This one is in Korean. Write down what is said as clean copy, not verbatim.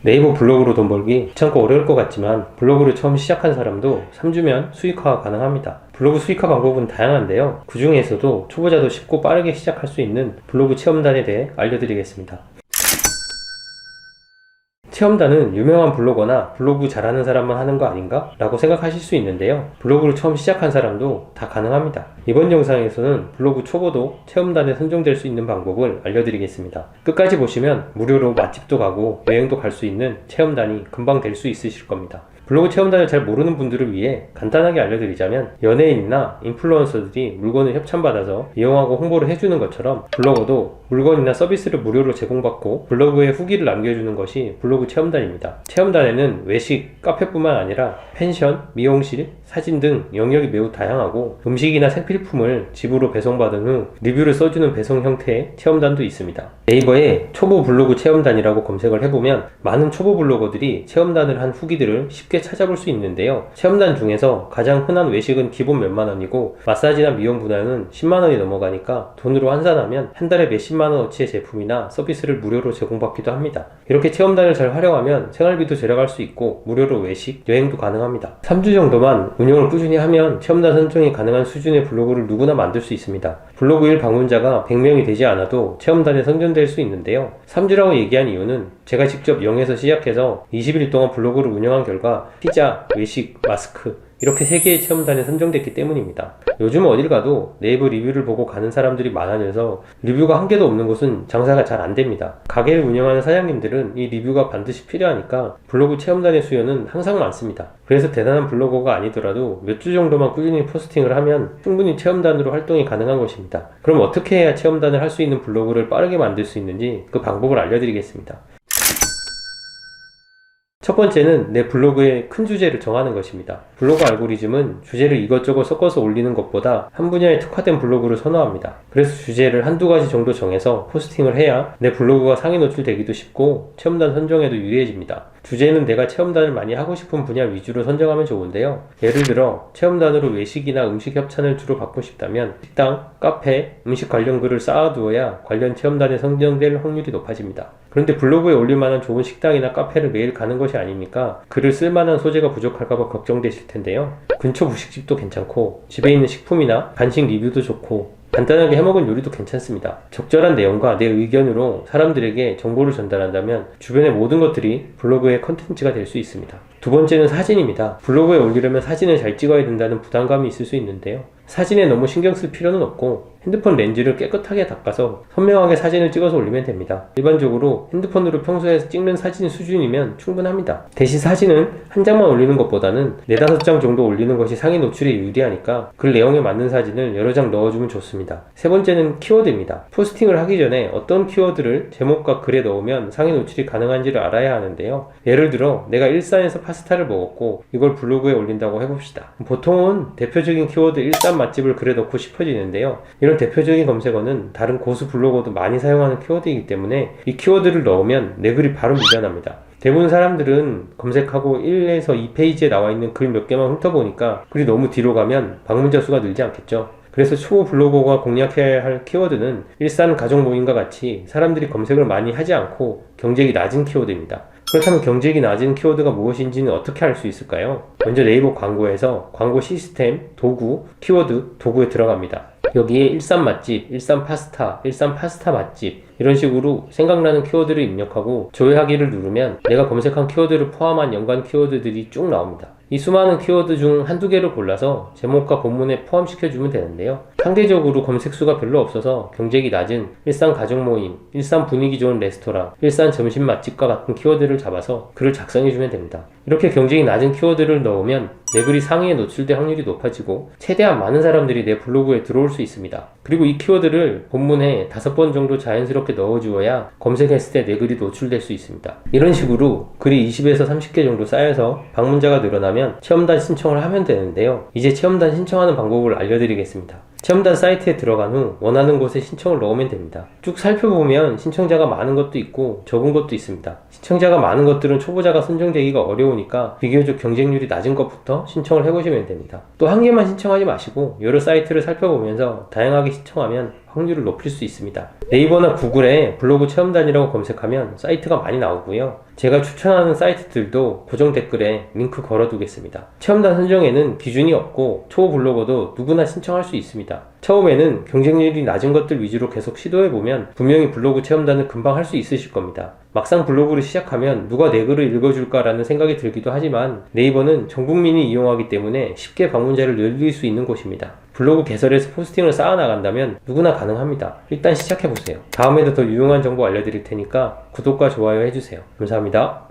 네이버 블로그로 돈 벌기 귀찮고 어려울 것 같지만 블로그를 처음 시작한 사람도 3주면 수익화가 가능합니다. 블로그 수익화 방법은 다양한데요. 그 중에서도 초보자도 쉽고 빠르게 시작할 수 있는 블로그 체험단에 대해 알려드리겠습니다. 체험단은 유명한 블로거나 블로그 잘하는 사람만 하는 거 아닌가? 라고 생각하실 수 있는데요. 블로그를 처음 시작한 사람도 다 가능합니다. 이번 영상에서는 블로그 초보도 체험단에 선정될 수 있는 방법을 알려드리겠습니다. 끝까지 보시면 무료로 맛집도 가고 여행도 갈 수 있는 체험단이 금방 될 수 있으실 겁니다. 블로그 체험단을 잘 모르는 분들을 위해 간단하게 알려드리자면, 연예인이나 인플루언서들이 물건을 협찬받아서 이용하고 홍보를 해주는 것처럼 블로거도 물건이나 서비스를 무료로 제공받고 블로그에 후기를 남겨주는 것이 블로그 체험단입니다. 체험단에는 외식, 카페뿐만 아니라 펜션, 미용실, 사진 등 영역이 매우 다양하고, 음식이나 생필품을 집으로 배송받은 후 리뷰를 써주는 배송 형태의 체험단도 있습니다. 네이버에 초보 블로그 체험단이라고 검색을 해보면 많은 초보 블로거들이 체험단을 한 후기들을 쉽게 찾아볼 수 있는데요. 체험단 중에서 가장 흔한 외식은 기본 몇만 원이고, 마사지나 미용 분야는 10만 원이 넘어가니까 돈으로 환산하면 한 달에 몇십만 원어치의 제품이나 서비스를 무료로 제공받기도 합니다. 이렇게 체험단을 잘 활용하면 생활비도 절약할 수 있고 무료로 외식, 여행도 가능합니다. 3주 정도만 운영을 꾸준히 하면 체험단 선정이 가능한 수준의 블로그를 누구나 만들 수 있습니다. 블로그 일 방문자가 100명이 되지 않아도 체험단에 선정될 수 있는데요. 3주라고 얘기한 이유는 제가 직접 0에서 시작해서 20일 동안 블로그를 운영한 결과 피자, 외식, 마스크 이렇게 3개의 체험단에 선정됐기 때문입니다. 요즘 어딜 가도 네이버 리뷰를 보고 가는 사람들이 많아져서 리뷰가 한 개도 없는 곳은 장사가 잘 안됩니다. 가게를 운영하는 사장님들은 이 리뷰가 반드시 필요하니까 블로그 체험단의 수요는 항상 많습니다. 그래서 대단한 블로거가 아니더라도 몇 주 정도만 꾸준히 포스팅을 하면 충분히 체험단으로 활동이 가능한 것입니다. 그럼 어떻게 해야 체험단을 할 수 있는 블로그를 빠르게 만들 수 있는지 그 방법을 알려드리겠습니다. 첫 번째는 내 블로그의 큰 주제를 정하는 것입니다. 블로그 알고리즘은 주제를 이것저것 섞어서 올리는 것보다 한 분야에 특화된 블로그를 선호합니다. 그래서 주제를 한두 가지 정도 정해서 포스팅을 해야 내 블로그가 상위 노출되기도 쉽고 체험단 선정에도 유리해집니다. 주제는 내가 체험단을 많이 하고 싶은 분야 위주로 선정하면 좋은데요. 예를 들어 체험단으로 외식이나 음식 협찬을 주로 받고 싶다면 식당, 카페, 음식 관련 글을 쌓아두어야 관련 체험단에 선정될 확률이 높아집니다. 그런데 블로그에 올릴만한 좋은 식당이나 카페를 매일 가는 것이 아니니까 글을 쓸만한 소재가 부족할까봐 걱정되실 텐데요. 근처 분식집도 괜찮고 집에 있는 식품이나 간식 리뷰도 좋고 간단하게 해먹은 요리도 괜찮습니다. 적절한 내용과 내 의견으로 사람들에게 정보를 전달한다면 주변의 모든 것들이 블로그의 컨텐츠가 될 수 있습니다. 두 번째는 사진입니다. 블로그에 올리려면 사진을 잘 찍어야 된다는 부담감이 있을 수 있는데요. 사진에 너무 신경 쓸 필요는 없고 핸드폰 렌즈를 깨끗하게 닦아서 선명하게 사진을 찍어서 올리면 됩니다. 일반적으로 핸드폰으로 평소에 찍는 사진 수준이면 충분합니다. 대신 사진은 한 장만 올리는 것보다는 4-5장 정도 올리는 것이 상위 노출에 유리하니까 글 내용에 맞는 사진을 여러 장 넣어주면 좋습니다. 세 번째는 키워드입니다. 포스팅을 하기 전에 어떤 키워드를 제목과 글에 넣으면 상위 노출이 가능한지를 알아야 하는데요. 예를 들어 내가 일산에서 파스타를 먹었고 이걸 블로그에 올린다고 해봅시다. 보통은 대표적인 키워드 일산 맛집을 글에 넣고 싶어지는데요. 이런 대표적인 검색어는 다른 고수 블로거도 많이 사용하는 키워드이기 때문에 이 키워드를 넣으면 내 글이 바로 밀려납니다. 대부분 사람들은 검색하고 1에서 2페이지에 나와 있는 글 몇 개만 훑어보니까 글이 너무 뒤로 가면 방문자 수가 늘지 않겠죠. 그래서 초보 블로거가 공략해야 할 키워드는 일산 가족 모임과 같이 사람들이 검색을 많이 하지 않고 경쟁이 낮은 키워드입니다. 그렇다면 경쟁이 낮은 키워드가 무엇인지는 어떻게 알 수 있을까요? 먼저 네이버 광고에서 광고 시스템, 도구, 키워드, 도구에 들어갑니다. 여기에 일산 맛집, 일산 파스타, 일산 파스타 맛집 이런 식으로 생각나는 키워드를 입력하고 조회하기를 누르면 내가 검색한 키워드를 포함한 연관 키워드들이 쭉 나옵니다. 이 수많은 키워드 중 한두 개를 골라서 제목과 본문에 포함시켜주면 되는데요. 상대적으로 검색수가 별로 없어서 경쟁이 낮은 일산 가족 모임, 일산 분위기 좋은 레스토랑, 일산 점심 맛집과 같은 키워드를 잡아서 글을 작성해주면 됩니다. 이렇게 경쟁이 낮은 키워드를 넣으면 내 글이 상위에 노출될 확률이 높아지고 최대한 많은 사람들이 내 블로그에 들어올 수 있습니다. 그리고 이 키워드를 본문에 5번 정도 자연스럽게 넣어주어야 검색했을 때 내 글이 노출될 수 있습니다. 이런 식으로 글이 20에서 30개 정도 쌓여서 방문자가 늘어나면 체험단 신청을 하면 되는데요. 이제 체험단 신청하는 방법을 알려드리겠습니다. 체험단 사이트에 들어간 후 원하는 곳에 신청을 넣으면 됩니다. 쭉 살펴보면 신청자가 많은 것도 있고 적은 것도 있습니다. 신청자가 많은 것들은 초보자가 선정되기가 어려우니까 비교적 경쟁률이 낮은 것부터 신청을 해보시면 됩니다. 또 한 개만 신청하지 마시고 여러 사이트를 살펴보면서 다양하게 신청하면 확률을 높일 수 있습니다. 네이버나 구글에 블로그 체험단이라고 검색하면 사이트가 많이 나오고요. 제가 추천하는 사이트들도 고정 댓글에 링크 걸어두겠습니다. 체험단 선정에는 기준이 없고 초보 블로거도 누구나 신청할 수 있습니다. 처음에는 경쟁률이 낮은 것들 위주로 계속 시도해보면 분명히 블로그 체험단을 금방 할 수 있으실 겁니다. 막상 블로그를 시작하면 누가 내 글을 읽어줄까라는 생각이 들기도 하지만 네이버는 전 국민이 이용하기 때문에 쉽게 방문자를 늘릴 수 있는 곳입니다. 블로그 개설해서 포스팅을 쌓아나간다면 누구나 가능합니다. 일단 시작해보세요. 다음에도 더 유용한 정보 알려드릴 테니까 구독과 좋아요 해주세요. 감사합니다.